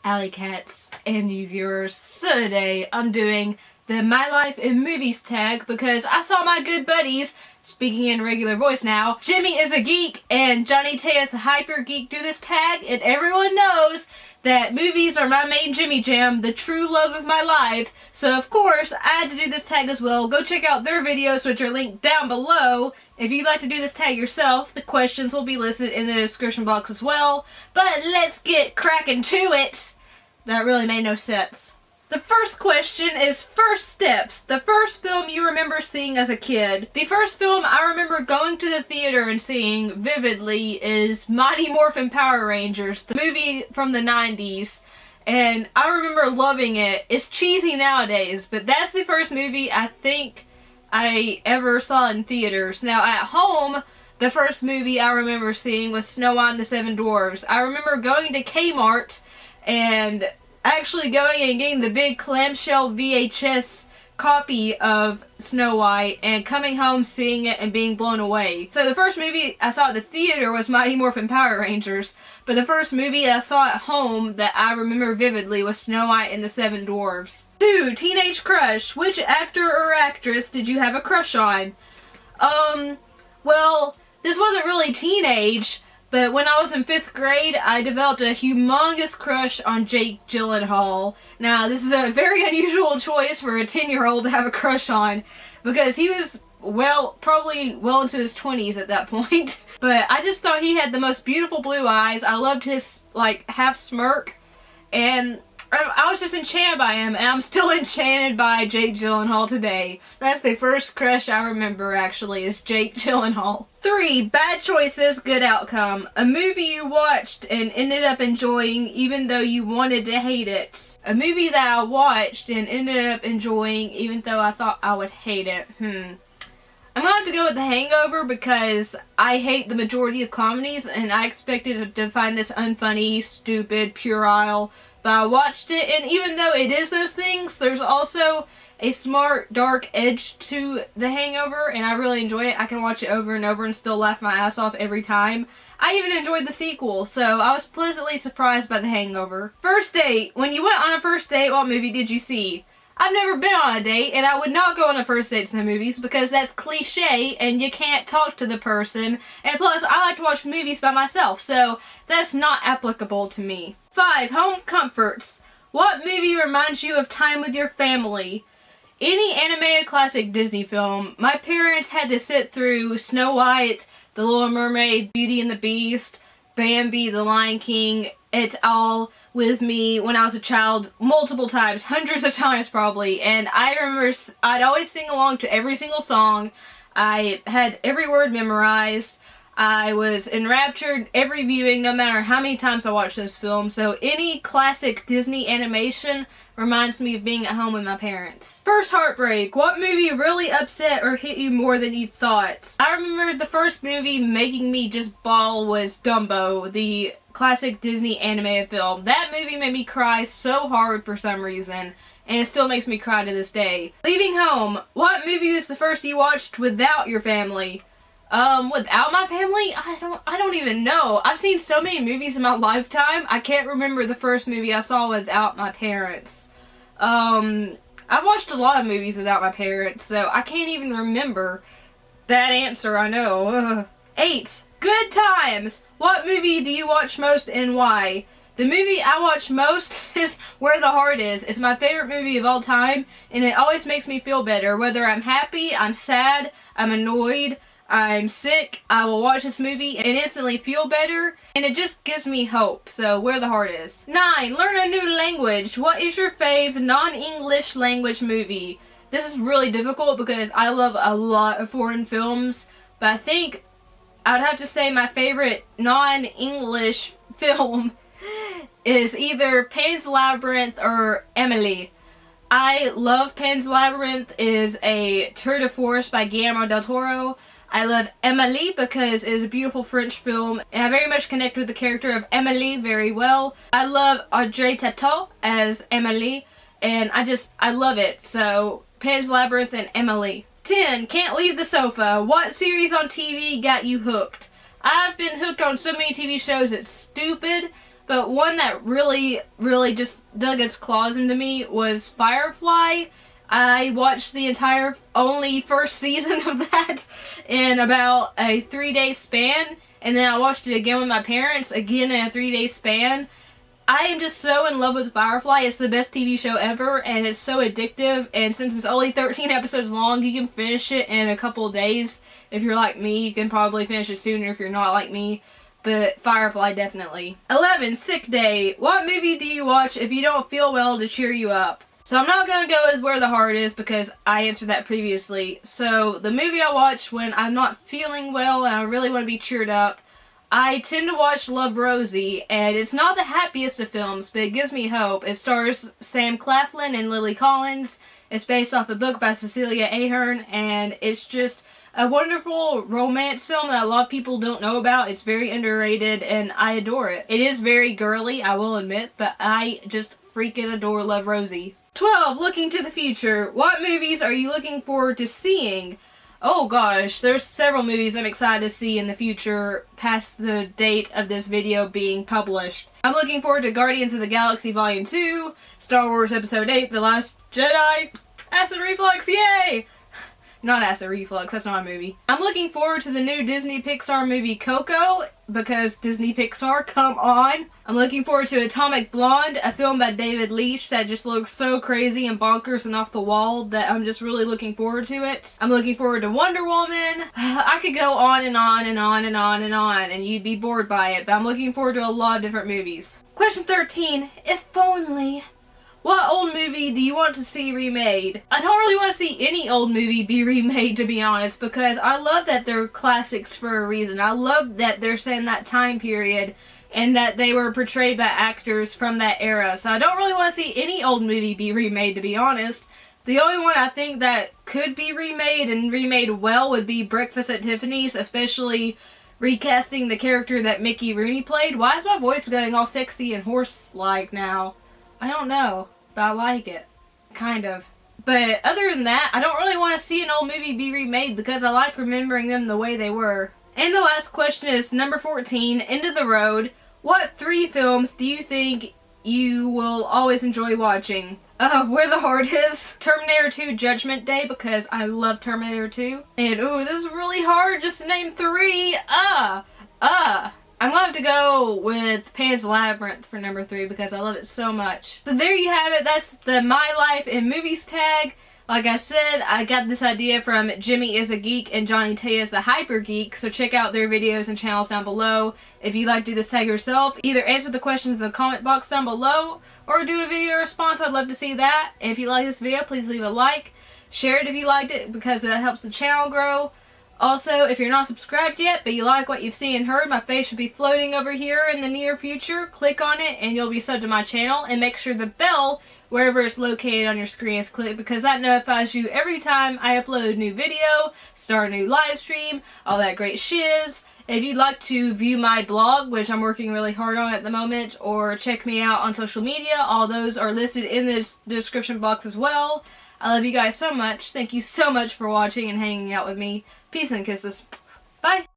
alley cats and you viewers. So today I'm doing the My Life in Movies tag because I saw my good buddies, speaking in regular voice now, Jimmy is a geek and Johnny Tay is the hyper geek, do this tag, and everyone knows that movies are my main Jimmy jam, the true love of my life. So of course I had to do this tag as well. Go check out their videos, which are linked down below. If you'd like to do this tag yourself, the questions will be listed in the description box as well. But let's get cracking to it. That really made no sense. The first question is first steps. The first film you remember seeing as a kid. The first film I remember going to the theater and seeing vividly is Mighty Morphin Power Rangers, the movie from the 90s. And I remember loving it. It's cheesy nowadays, but that's the first movie I think I ever saw in theaters. Now at home, the first movie I remember seeing was Snow White and the Seven Dwarfs. I remember going to Kmart and actually going and getting the big clamshell VHS copy of Snow White and coming home, seeing it, and being blown away. So the first movie I saw at the theater was Mighty Morphin Power Rangers, but the first movie I saw at home that I remember vividly was Snow White and the Seven Dwarfs. 2. Teenage crush. Which actor or actress did you have a crush on? Well, this wasn't really teenage, but when I was in 5th grade, I developed a humongous crush on Jake Gyllenhaal. Now, this is a very unusual choice for a 10-year-old to have a crush on, because he was, well, probably well into his 20s at that point. But I just thought he had the most beautiful blue eyes. I loved his, half smirk, and I was just enchanted by him, and I'm still enchanted by Jake Gyllenhaal today. That's the first crush I remember, actually, is Jake Gyllenhaal. 3. Bad choices, good outcome. A movie you watched and ended up enjoying even though you wanted to hate it. A movie that I watched and ended up enjoying even though I thought I would hate it. I'm gonna have to go with The Hangover because I hate the majority of comedies and I expected to find this unfunny, stupid, puerile. But I watched it, and even though it is those things, there's also a smart, dark edge to The Hangover, and I really enjoy it. I can watch it over and over and still laugh my ass off every time. I even enjoyed the sequel, so I was pleasantly surprised by The Hangover. First date. When you went on a first date, what movie did you see? I've never been on a date, and I would not go on a first date to the movies because that's cliche and you can't talk to the person. And plus, I like to watch movies by myself, so that's not applicable to me. 5. Home comforts. What movie reminds you of time with your family? Any animated classic Disney film. My parents had to sit through Snow White, The Little Mermaid, Beauty and the Beast, Bambi, The Lion King, et al. With me when I was a child multiple times, hundreds of times probably, and I remember I'd always sing along to every single song. I had every word memorized. I was enraptured every viewing, no matter how many times I watched this film, so any classic Disney animation reminds me of being at home with my parents. First heartbreak. What movie really upset or hit you more than you thought? I remember the first movie making me just bawl was Dumbo, the classic Disney animated film. That movie made me cry so hard for some reason, and it still makes me cry to this day. Leaving home. What movie was the first you watched without your family? Without my family? I don't even know. I've seen so many movies in my lifetime, I can't remember the first movie I saw without my parents. I've watched a lot of movies without my parents, so I can't even remember. Bad answer, I know. 8. Good times. What movie do you watch most and why? The movie I watch most is Where the Heart Is. It's my favorite movie of all time, and it always makes me feel better. Whether I'm happy, I'm sad, I'm annoyed, I'm sick, I will watch this movie and instantly feel better, and it just gives me hope. So, Where the Heart Is. 9. Learn a new language. What is your fave non-English language movie? This is really difficult because I love a lot of foreign films, but I think I'd have to say my favorite non-English film is either Pan's Labyrinth or Emily. I love Pan's Labyrinth. It is a tour de force by Guillermo del Toro. I love Emily because it is a beautiful French film, and I very much connect with the character of Emily very well. I love Audrey Tautou as Emily, and I love it. So, Pan's Labyrinth and Emily. 10. Can't leave the sofa. What series on TV got you hooked? I've been hooked on so many TV shows, it's stupid, but one that really, really just dug its claws into me was Firefly. I watched the entire only first season of that in about a 3-day span, and then I watched it again with my parents, again in a 3-day span. I am just so in love with Firefly. It's the best TV show ever, and it's so addictive, and since it's only 13 episodes long, you can finish it in a couple of days. If you're like me, you can probably finish it sooner if you're not like me, but Firefly definitely. 11. Sick day. What movie do you watch if you don't feel well to cheer you up? So I'm not going to go with Where the Heart Is because I answered that previously. So the movie I watch when I'm not feeling well and I really want to be cheered up, I tend to watch Love, Rosie, and it's not the happiest of films, but it gives me hope. It stars Sam Claflin and Lily Collins. It's based off a book by Cecilia Ahern, and it's just a wonderful romance film that a lot of people don't know about. It's very underrated, and I adore it. It is very girly, I will admit, but I just freaking adore Love, Rosie. 12. Looking to the future. What movies are you looking forward to seeing? Oh gosh, there's several movies I'm excited to see in the future past the date of this video being published. I'm looking forward to Guardians of the Galaxy Volume 2, Star Wars Episode 8, The Last Jedi, Acid Reflux, yay! Not Acid Reflux, that's not a movie. I'm looking forward to the new Disney Pixar movie Coco, because Disney Pixar, come on! I'm looking forward to Atomic Blonde, a film by David Leitch that just looks so crazy and bonkers and off the wall that I'm just really looking forward to it. I'm looking forward to Wonder Woman. I could go on and on and on and on and on and you'd be bored by it, but I'm looking forward to a lot of different movies. Question 13. If only. What old movie do you want to see remade? I don't really want to see any old movie be remade, to be honest, because I love that they're classics for a reason. I love that they're set in that time period and that they were portrayed by actors from that era. So I don't really want to see any old movie be remade, to be honest. The only one I think that could be remade and remade well would be Breakfast at Tiffany's, especially recasting the character that Mickey Rooney played. Why is my voice getting all sexy and horse-like now? I don't know. But I like it. Kind of. But other than that, I don't really want to see an old movie be remade because I like remembering them the way they were. And the last question is number 14, End of the Road. What 3 films do you think you will always enjoy watching? Where the Heart Is, Terminator 2 Judgment Day, because I love Terminator 2. And ooh, this is really hard just to name 3. I'm going to have to go with Pan's Labyrinth for number 3 because I love it so much. So there you have it. That's the My Life in Movies tag. Like I said, I got this idea from Jimmy is a Geek and Johnny Tay is the Hyper Geek, so check out their videos and channels down below. If you'd like to do this tag yourself, either answer the questions in the comment box down below or do a video response. I'd love to see that. And if you like this video, please leave a like. Share it if you liked it because that helps the channel grow. Also, if you're not subscribed yet, but you like what you've seen and heard, my face should be floating over here in the near future. Click on it and you'll be subbed to my channel, and make sure the bell, wherever it's located on your screen, is clicked because that notifies you every time I upload a new video, start a new live stream, all that great shiz. If you'd like to view my blog, which I'm working really hard on at the moment, or check me out on social media, all those are listed in the description box as well. I love you guys so much. Thank you so much for watching and hanging out with me. Peace and kisses. Bye!